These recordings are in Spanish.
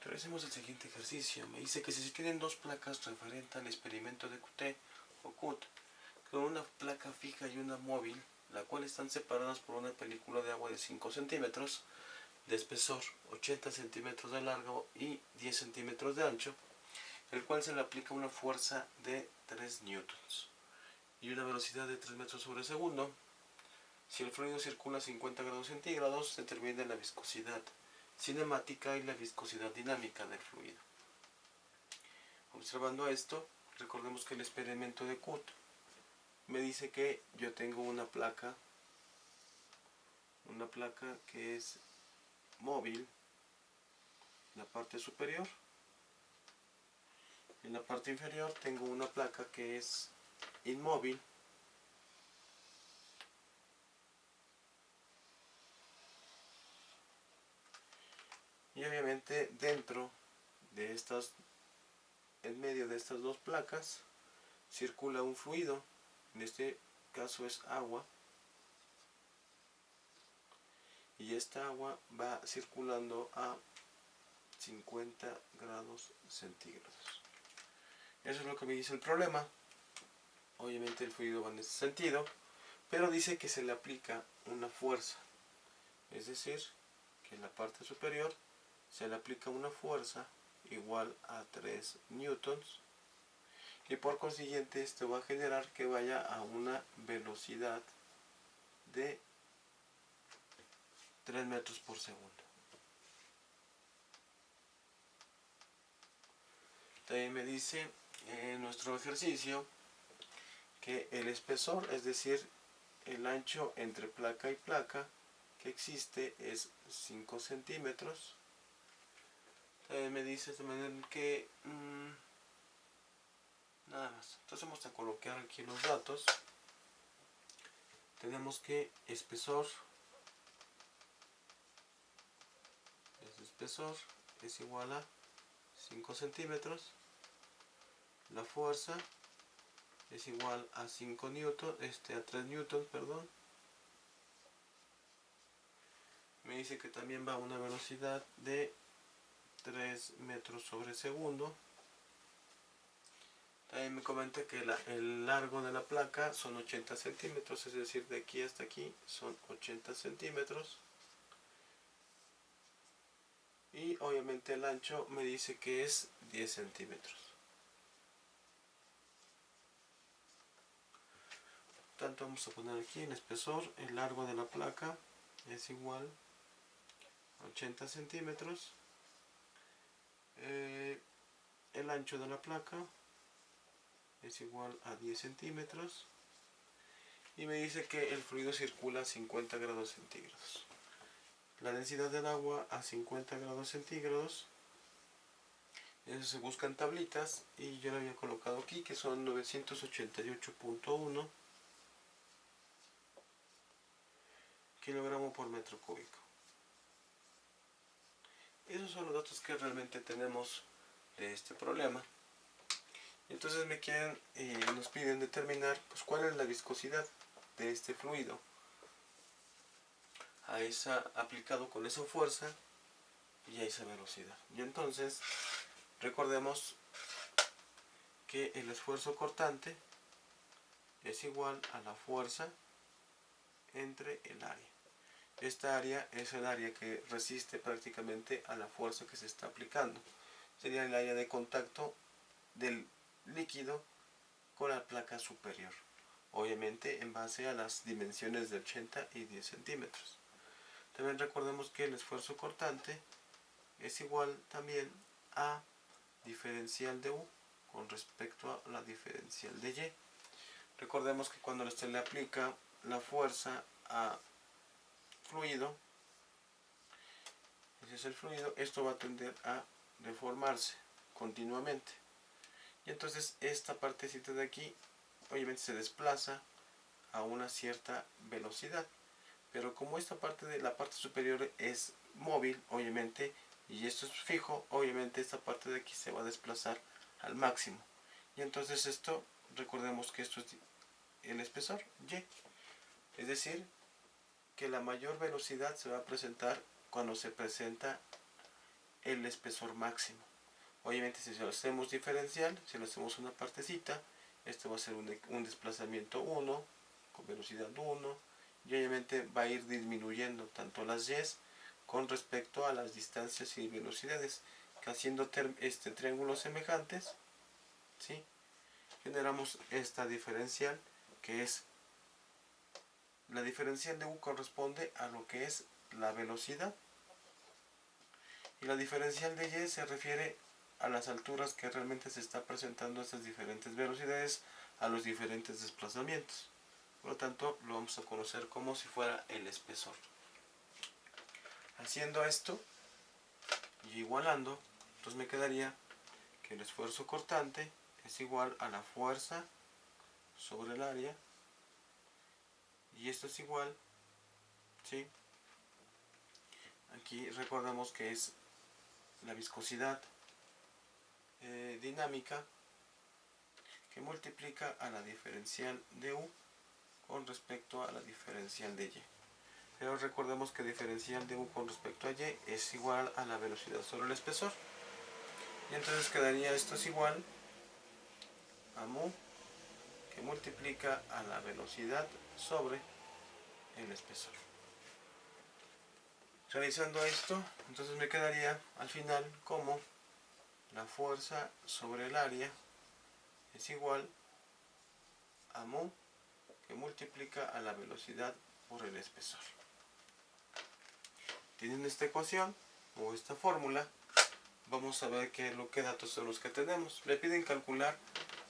Realicemos el siguiente ejercicio. Me dice que si se tienen dos placas referentes al experimento de QT o CUT, con una placa fija y una móvil, la cual están separadas por una película de agua de 5 centímetros de espesor, 80 centímetros de largo y 10 centímetros de ancho, el cual se le aplica una fuerza de 3 newtons y una velocidad de 3 metros sobre segundo. Si el fluido circula a 50 grados centígrados, se determina la viscosidad cinemática y la viscosidad dinámica del fluido. Observando esto, recordemos que el experimento de CUT me dice que yo tengo una placa que es móvil en la parte superior. En la parte inferior tengo una placa que es inmóvil. Y obviamente dentro de estas, en medio de estas dos placas, circula un fluido. En este caso es agua. Y esta agua va circulando a 50 grados centígrados. Eso es lo que me dice el problema. Obviamente el fluido va en ese sentido, pero dice que se le aplica una fuerza. Es decir, que en la parte superior se le aplica una fuerza igual a 3 newtons. Y por consiguiente esto va a generar que vaya a una velocidad de 3 metros por segundo. También me dice en nuestro ejercicio que el espesor, es decir, el ancho entre placa y placa que existe es 5 centímetros. También me dice de manera que nada más. Entonces vamos a colocar aquí los datos. Tenemos que espesor es igual a 5 centímetros. La fuerza es igual a 5 newton, a 3 newtons, perdón. Me dice que también va a una velocidad de 3 metros sobre segundo. También me comenta que el largo de la placa son 80 centímetros, es decir, de aquí hasta aquí son 80 centímetros. Y obviamente el ancho me dice que es 10 centímetros. Por tanto, vamos a poner aquí el espesor, el largo de la placa es igual a 80 centímetros. El ancho de la placa es igual a 10 centímetros. Y me dice que el fluido circula a 50 grados centígrados. La densidad del agua a 50 grados centígrados. Eso se busca en tablitas y yo lo había colocado aquí, que son 988.1 kilogramos por metro cúbico. Esos son los datos que realmente tenemos de este problema. Entonces nos piden determinar pues, cuál es la viscosidad de este fluido aplicado con esa fuerza y a esa velocidad. Y entonces recordemos que el esfuerzo cortante es igual a la fuerza entre el área. Esta área es el área que resiste prácticamente a la fuerza que se está aplicando. Sería el área de contacto del líquido con la placa superior. Obviamente en base a las dimensiones de 80 y 10 centímetros. También recordemos que el esfuerzo cortante es igual también a diferencial de U con respecto a la diferencial de Y. Recordemos que cuando se le aplica la fuerza a fluido, ese es el fluido, esto va a tender a deformarse continuamente. Y entonces esta partecita de aquí obviamente se desplaza a una cierta velocidad. Pero como esta parte de la parte superior es móvil, obviamente, y esto es fijo, obviamente esta parte de aquí se va a desplazar al máximo. Y entonces esto, recordemos que esto es el espesor, Y. Es decir, que la mayor velocidad se va a presentar cuando se presenta el espesor máximo. Obviamente si lo hacemos diferencial, si lo hacemos una partecita, esto va a ser un desplazamiento 1 con velocidad 1 y obviamente va a ir disminuyendo tanto las y con respecto a las distancias y velocidades, que haciendo triángulos semejantes, ¿sí?, generamos esta diferencial, que es la diferencial de u corresponde a lo que es la velocidad, y la diferencial de y se refiere a las alturas que realmente se está presentando estas diferentes velocidades a los diferentes desplazamientos. Por lo tanto, lo vamos a conocer como si fuera el espesor. Haciendo esto y igualando, entonces me quedaría que el esfuerzo cortante es igual a la fuerza sobre el área, y esto es igual, ¿sí?, aquí recordamos que es la viscosidad dinámica que multiplica a la diferencial de u con respecto a la diferencial de y. Pero recordemos que diferencial de u con respecto a y es igual a la velocidad sobre el espesor. Y entonces quedaría esto es igual a mu, que multiplica a la velocidad sobre el espesor. Realizando esto, entonces me quedaría al final como la fuerza sobre el área es igual a mu, que multiplica a la velocidad por el espesor. Teniendo esta ecuación o esta fórmula, vamos a ver qué datos son los que tenemos. Le piden calcular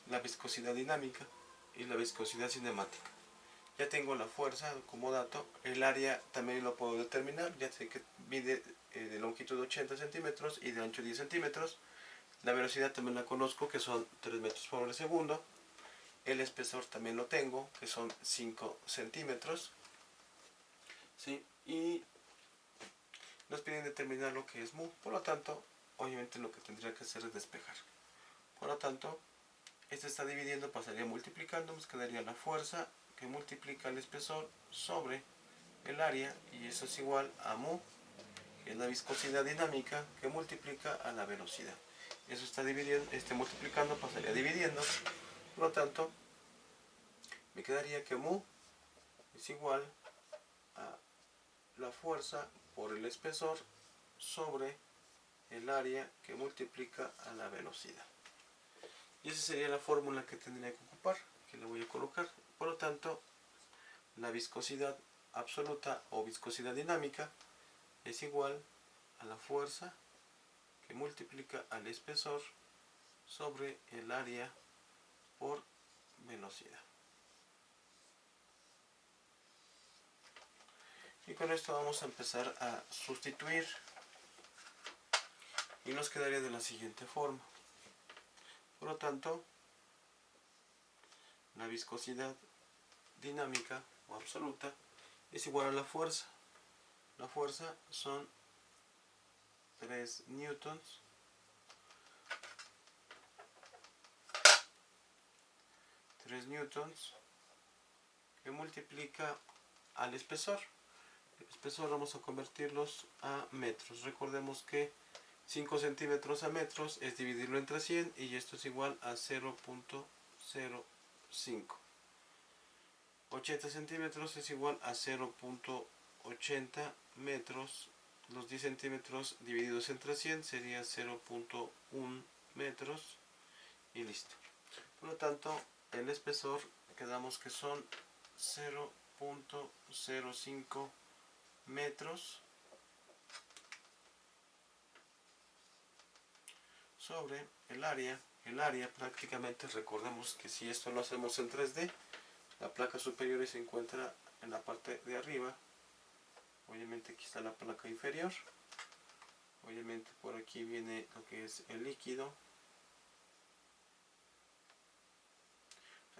la viscosidad dinámica y la viscosidad cinemática. Ya tengo la fuerza como dato, el área también lo puedo determinar, ya sé que mide de longitud 80 centímetros y de ancho 10 centímetros. La velocidad también la conozco, que son 3 metros por segundo. El espesor también lo tengo, que son 5 centímetros. ¿Sí? Y nos piden determinar lo que es mu, por lo tanto, obviamente lo que tendría que hacer es despejar. Por lo tanto, este está dividiendo, pasaría multiplicando, nos quedaría la fuerza que multiplica el espesor sobre el área, y eso es igual a mu, que es la viscosidad dinámica, que multiplica a la velocidad. Eso está dividiendo, multiplicando pasaría dividiendo, por lo tanto, me quedaría que mu es igual a la fuerza por el espesor sobre el área que multiplica a la velocidad. Y esa sería la fórmula que tendría que ocupar, que le voy a colocar. Por lo tanto, la viscosidad absoluta o viscosidad dinámica es igual a la fuerza que multiplica al espesor sobre el área por velocidad. Y con esto vamos a empezar a sustituir y nos quedaría de la siguiente forma. Por lo tanto, la viscosidad dinámica o absoluta es igual a la fuerza. La fuerza son 3 newtons que multiplica al espesor. El espesor vamos a convertirlos a metros. Recordemos que 5 centímetros a metros es dividirlo entre 100 y esto es igual a 0.05. 80 centímetros es igual a 0.80 metros. Los 10 centímetros divididos entre 100 sería 0.1 metros y listo. Por lo tanto, el espesor quedamos que son 0.05 metros sobre el área. El área prácticamente, recordemos que si esto lo hacemos en 3D, la placa superior se encuentra en la parte de arriba. Obviamente aquí está la placa inferior. Obviamente por aquí viene lo que es el líquido.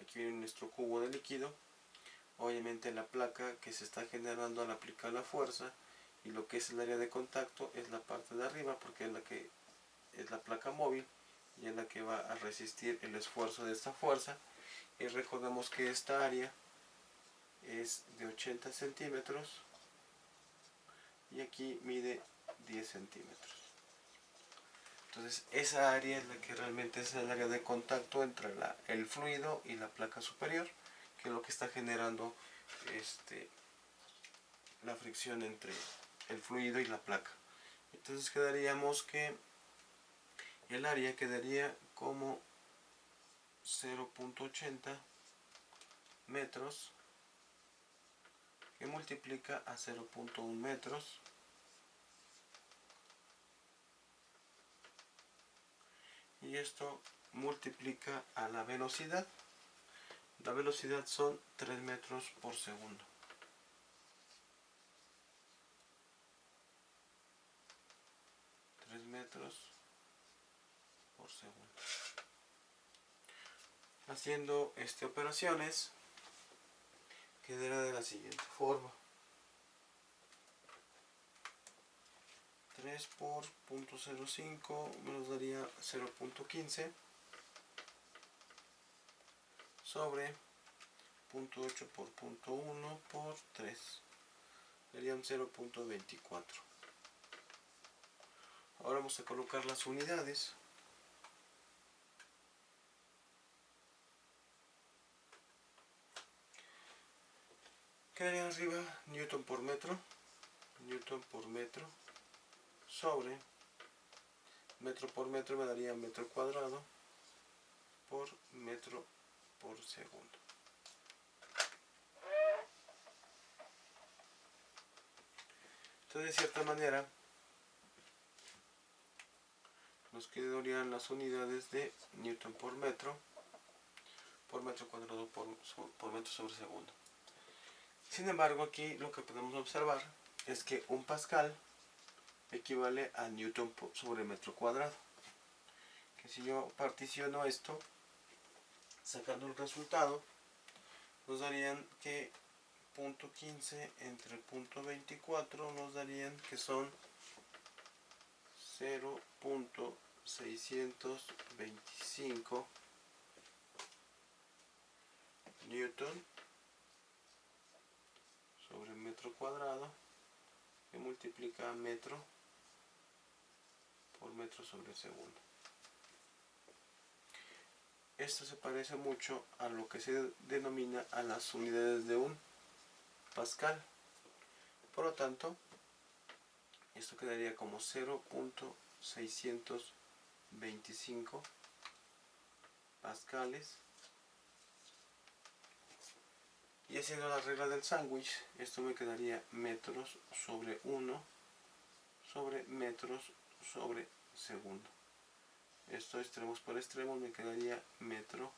Aquí viene nuestro cubo de líquido. Obviamente la placa que se está generando al aplicar la fuerza, y lo que es el área de contacto es la parte de arriba, porque es la que es la placa móvil y es la que va a resistir el esfuerzo de esta fuerza. Y recordemos que esta área es de 80 centímetros y aquí mide 10 centímetros. Entonces esa área es la que realmente es el área de contacto entre el fluido y la placa superior, que es lo que está generando la fricción entre el fluido y la placa. Entonces quedaríamos que el área quedaría como 0.80 metros que multiplica a 0.1 metros y esto multiplica a la velocidad. La velocidad son 3 metros por segundo. 3 metros por segundo. Haciendo operaciones quedará de la siguiente forma. 3 por 0.05 nos daría 0.15 sobre 0.8 por 0.1 por 3 serían 0.24. Ahora vamos a colocar las unidades. Quedaría arriba newton por metro sobre metro por metro me daría metro cuadrado por metro por segundo. Entonces, de cierta manera, nos quedarían las unidades de newton por metro cuadrado por metro sobre segundo. Sin embargo, aquí lo que podemos observar es que un pascal equivale a newton sobre metro cuadrado. Que si yo particiono esto, sacando el resultado, nos darían que 0.15 entre 0.24 nos darían que son 0.625 newton sobre metro cuadrado que multiplica a metro por metro sobre segundo. Esto se parece mucho a lo que se denomina a las unidades de un pascal. Por lo tanto, esto quedaría como 0.625 pascales. Y haciendo la regla del sándwich, esto me quedaría metros sobre 1 sobre metros sobre segundo. Esto extremos por extremos me quedaría metro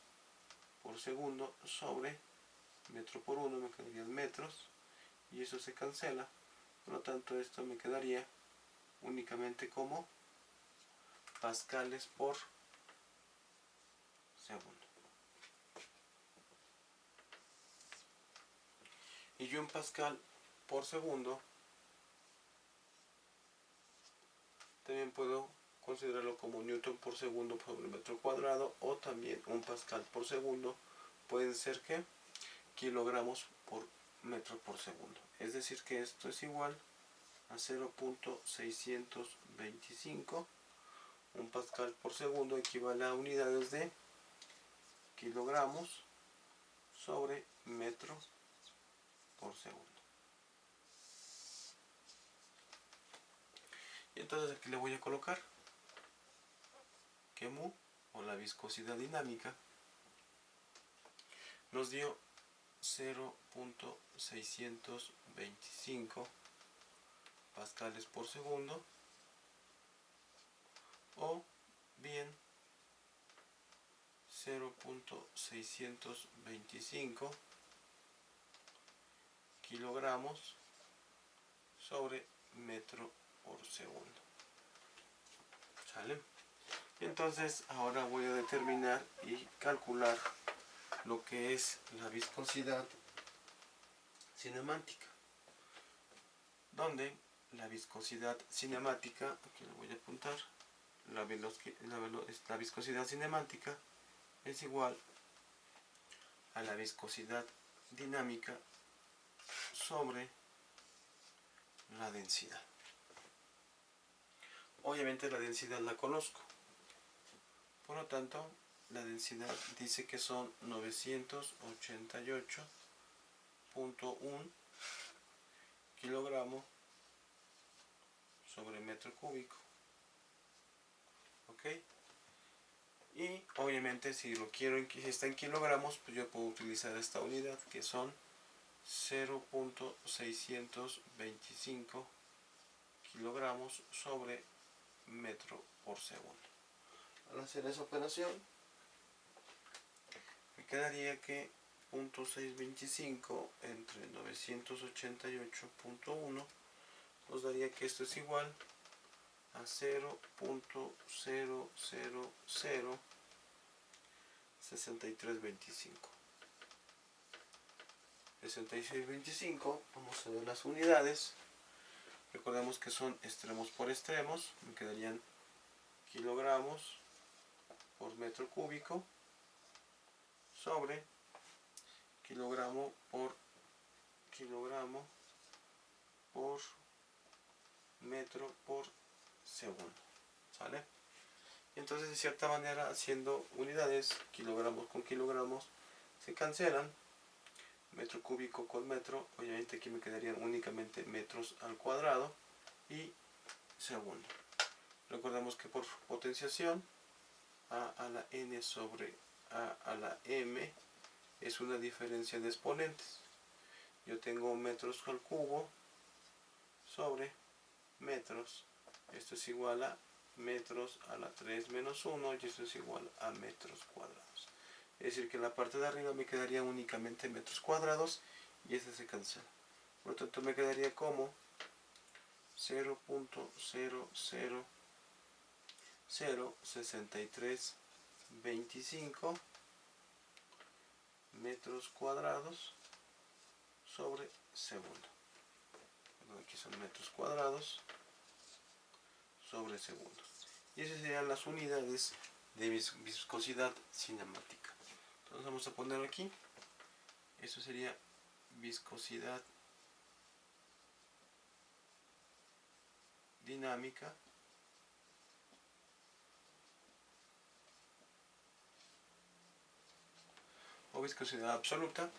por segundo sobre metro por 1 me quedarían metros y eso se cancela. Por lo tanto, esto me quedaría únicamente como pascales por segundo. Y un pascal por segundo también puedo considerarlo como newton por segundo sobre metro cuadrado, o también un pascal por segundo pueden ser que kilogramos por metro por segundo. Es decir que esto es igual a 0.625. Un pascal por segundo equivale a unidades de kilogramos sobre metro por segundo. Y entonces aquí le voy a colocar que mu, o la viscosidad dinámica, nos dio 0.625 pascales por segundo, o bien 0.625 kilogramos sobre metro por segundo. ¿Sale? Entonces ahora voy a determinar y calcular lo que es la viscosidad cinemática, donde la viscosidad cinemática, aquí lo voy a apuntar, la viscosidad cinemática es igual a la viscosidad dinámica sobre la densidad. Obviamente la densidad la conozco, Por lo tanto, la densidad dice que son 988.1 kilogramos sobre metro cúbico. ¿Ok? Y obviamente si lo quiero, si está en kilogramos, pues yo puedo utilizar esta unidad que son 0.625 kilogramos sobre metro por segundo. Al hacer esa operación, me quedaría que 0.625 entre 988.1 nos daría que esto es igual a 0.0006325. 6625, vamos a ver las unidades. Recordemos que son extremos por extremos, me quedarían kilogramos por metro cúbico sobre kilogramo por metro por segundo. ¿Sale? Entonces, de cierta manera, haciendo unidades, kilogramos con kilogramos se cancelan, metro cúbico con metro, obviamente aquí me quedarían únicamente metros al cuadrado y segundo. Recordemos que por potenciación a la n sobre a la m es una diferencia de exponentes. Yo tengo metros al cubo sobre metros, esto es igual a metros a la 3 menos 1 y esto es igual a metros cuadrados. Es decir que en la parte de arriba me quedaría únicamente metros cuadrados y este se cancela. Por lo tanto me quedaría como 0.0006325 metros cuadrados sobre segundo. Aquí son metros cuadrados sobre segundo. Y esas serían las unidades de viscosidad cinemática. Entonces vamos a poner aquí, eso sería viscosidad dinámica o viscosidad absoluta.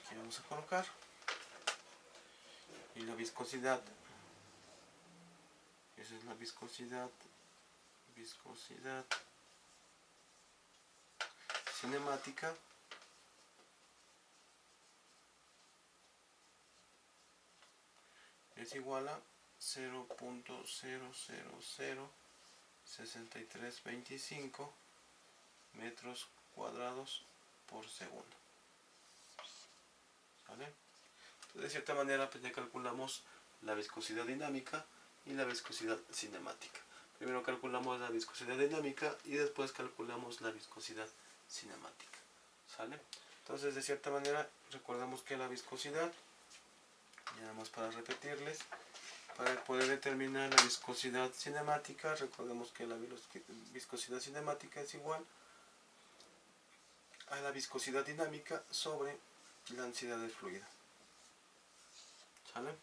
Aquí vamos a colocar, y la viscosidad, esa es la viscosidad cinemática es igual a 0.0006325 metros cuadrados por segundo. ¿Vale? Entonces, de cierta manera, pues ya calculamos la viscosidad dinámica y la viscosidad cinemática. Primero calculamos la viscosidad dinámica y después calculamos la viscosidad cinemática. ¿Sale? Entonces, de cierta manera, recordemos que la viscosidad, y nada más para repetirles, para poder determinar la viscosidad cinemática, recordemos que la viscosidad cinemática es igual a la viscosidad dinámica sobre la densidad del fluido. ¿Sale?